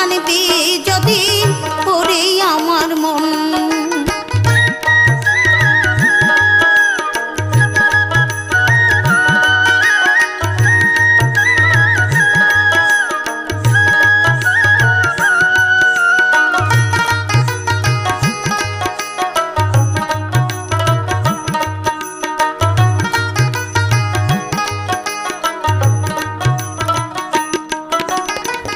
জানবি যদি ওরে আমার মন।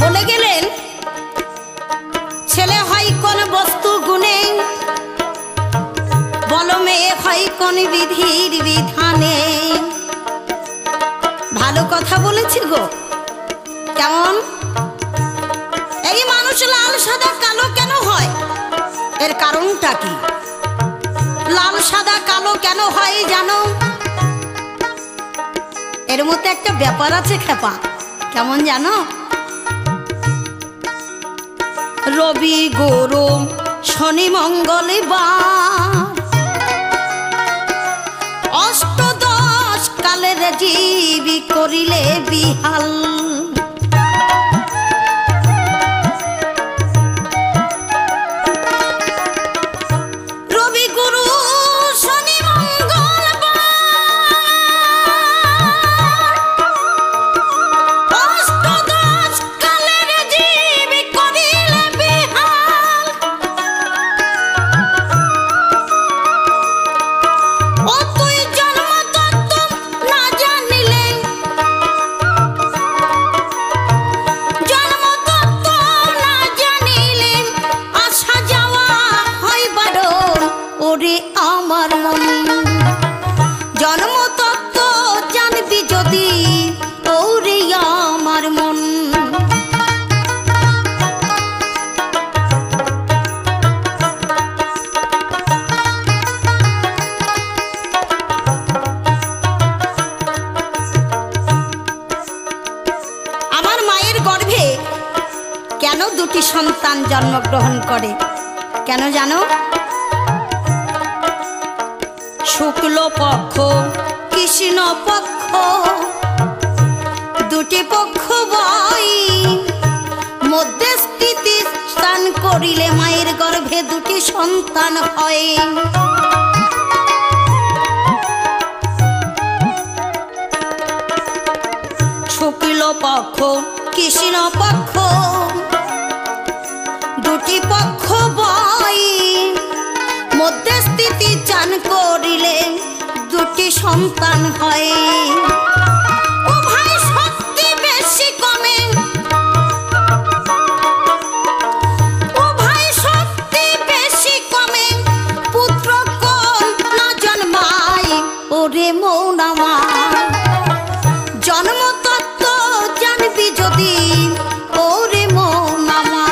বলে গেলেন ছেলে হয় কোন বস্তু গুণে, বলো মেয়ে হয় কোন বিধির বিধানে। ভালো কথা বলেছি গো। কেমন? এই মানুষ লাল সাদা কালো কেন হয়, এর কারণটা কি? লাল সাদা কালো কেন হয় জানো? এর মধ্যে একটা ব্যাপার আছে খেপা। কেমন জানো? রবি গুরু শনি মঙ্গলবার অষ্টদশ কালের জীবী করিলে বিহাল। রবি গুরু শনি অষ্টদশ কালের জীবী করিলে বিহাল। ও তুই জন্মতত্ত্ব না জানিলে, জন্মতত্ত্ব না জানিলে আসা যাওয়া হয় বারণ ওরে আমার মন। জন্মতত্ত্ব জানবি যদি ওরে আমার মন। আমার মায়ের গর্ভে কেন দুটি সন্তান জন্মগ্রহণ করে? কেন জানো? শুক্ল পক্ষ কৃষ্ণ পক্ষ দুটি পক্ষ বই মধ্যে স্থিতি স্থান করিলে মায়ের গর্ভে দুটি সন্তান হয়। শুক্ল পক্ষ কৃষ্ণ পক্ষ দুটি পক্ষ বই মধ্যে স্থিতি চান করিলে দুটি সন্তান হয়। ও ভাই শক্তি বেশি কমে, ও ভাই শক্তি বেশি কমে পুত্র কোন না জন্মায় ওরে মন আমার। জন্মতত্ত্ব জানবি যদি ওরে মন আমার।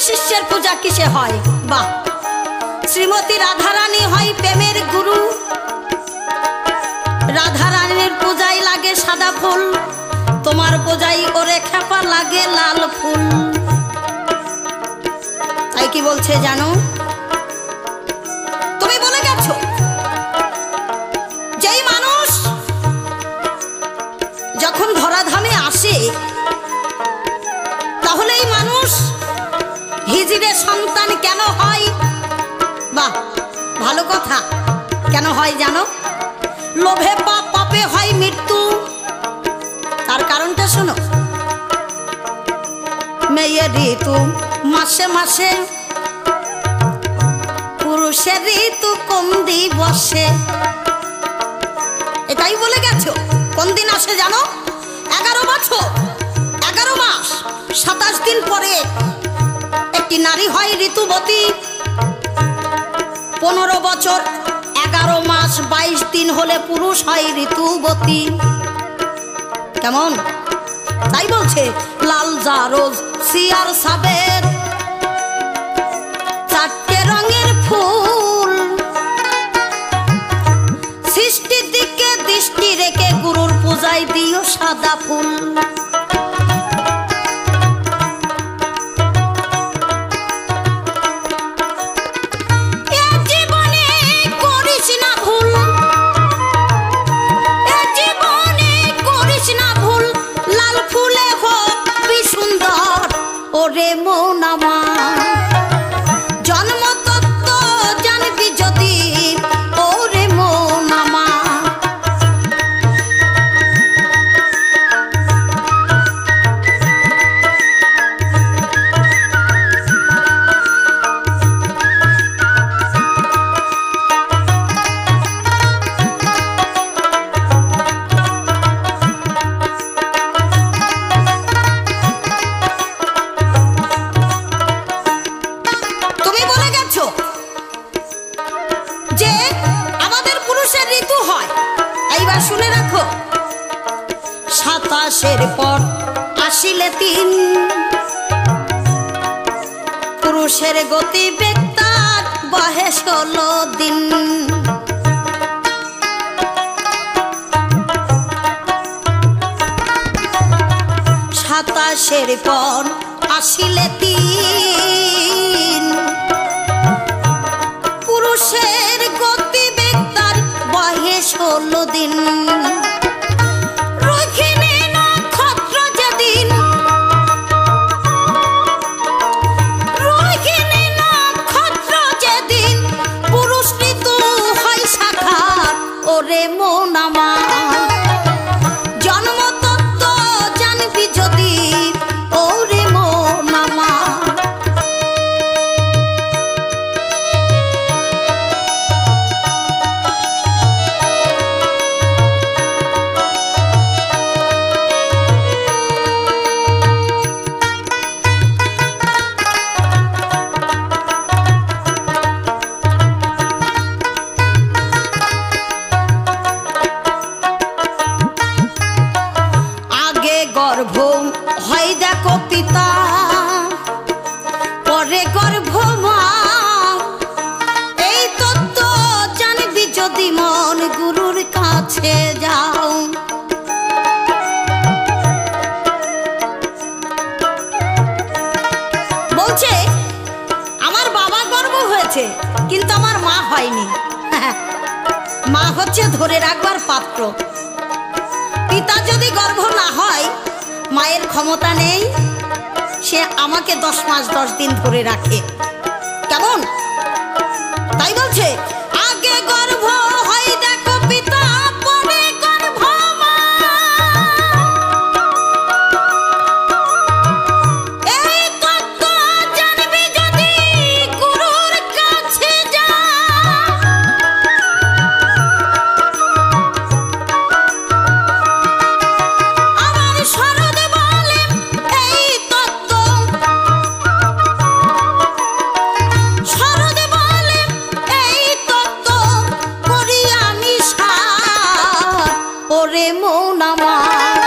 শিষ্যের পূজা কিসে হয়? বাহ, শ্রীমতী রাধারানী হয় প্রেমের গুরু। রাধারানীর পূজায় লাগে সাদা ফুল, তোমার পূজায় করে খেপা লাগে লাল ফুল। তাই কি বলছে জানো? তুমি বলে গেছো যেই মানুষ যখন ধরাধামে আসে তাহলে এই মানুষ হিজড়ের সন্তান কেন হয়? বাহ, ভালো কথা। কেন হয় জানো? লোভে পাপ, পাপে হয় মৃত্যু। তার কারণটা শোনো। মেয়ের ঋতু মাসে মাসে, পুরুষের ঋতু কোন দিবসে। এটাই বলে গেছো। কোন দিন আসে জানো? 11 বছর 11 মাস 27 দিন পরে একটি নারী হয় ঋতুবতী। 15 বছর 11 মাস 22 দিন হলে পুরুষ হয় ঋতুবতী। কেমন? তাই বলছে লাল জারজ সিয়ার সাবের 4টে রঙের ফুল গলায় দিও সাদা ফুল। ওরে মন আমার জন্ম তত্ত্ব জানবি যদি, ওরে মন আমার। যে আমাদের পুরুষের ঋতু হয়, এইবার শুনে রাখো। 27-এর পর আসিলে 3, পুরুষের গতি বেগতার বহে 16 দিন। 27-এর পর আসিলে 3, পুরুষের গতি বেগতার বহে 16 দিন। রোহিণী নক্ষত্র যেদিন, রোহিণী নক্ষত্র যেদিন, পুরুষ ঋতু হয় সাখার। ওরে মন আমার জন্ম তত্ত্ব জানবি যদি, ওরে মন আমার। গর্ভ হয় দেখো পিতা, পরে গর্ভ মা। এই তত্ত্ব জানবি যদি মন গুরুর কাছে যাও। বলছে আমার বাবা গর্ভ হয়েছে কিন্তু আমার মা হয়নি। মা হচ্ছে ধরে রাখবার পাত্র। পিতা যদি গর্ভ না হয়, মায়ের ক্ষমতা নেই, সে আমাকে 10 মাস 10 দিন ধরে রাখে। কেমন? তাই বলছে আগে গর্ভ হয় দেখো পিতা, পরে গর্ভ মা। এই তত্ত্ব জানবি যদি গুরুর কাছে যা। ওরে মন আমার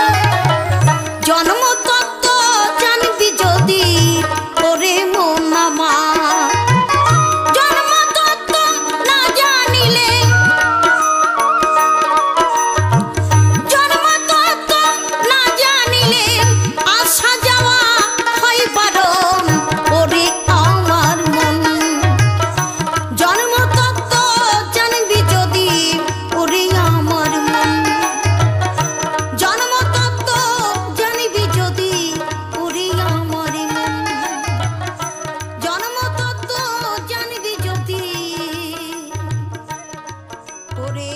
জন্ম তত্ত্ব জানবি যদি, ওরে মন আমার। জন্ম তত্ত্ব না জানিলে, জন্ম তত্ত্ব না জানিলে আসা যাওয়া হয় বারণ। ওরে আমার মন জন্ম তত্ত্ব জানবি যদি, ওরে আমার মন জন্ম তত্ত্ব জানবি যদি, ওরে আমার মন জন্ম তত্ত্ব জানবি যদি, ওরে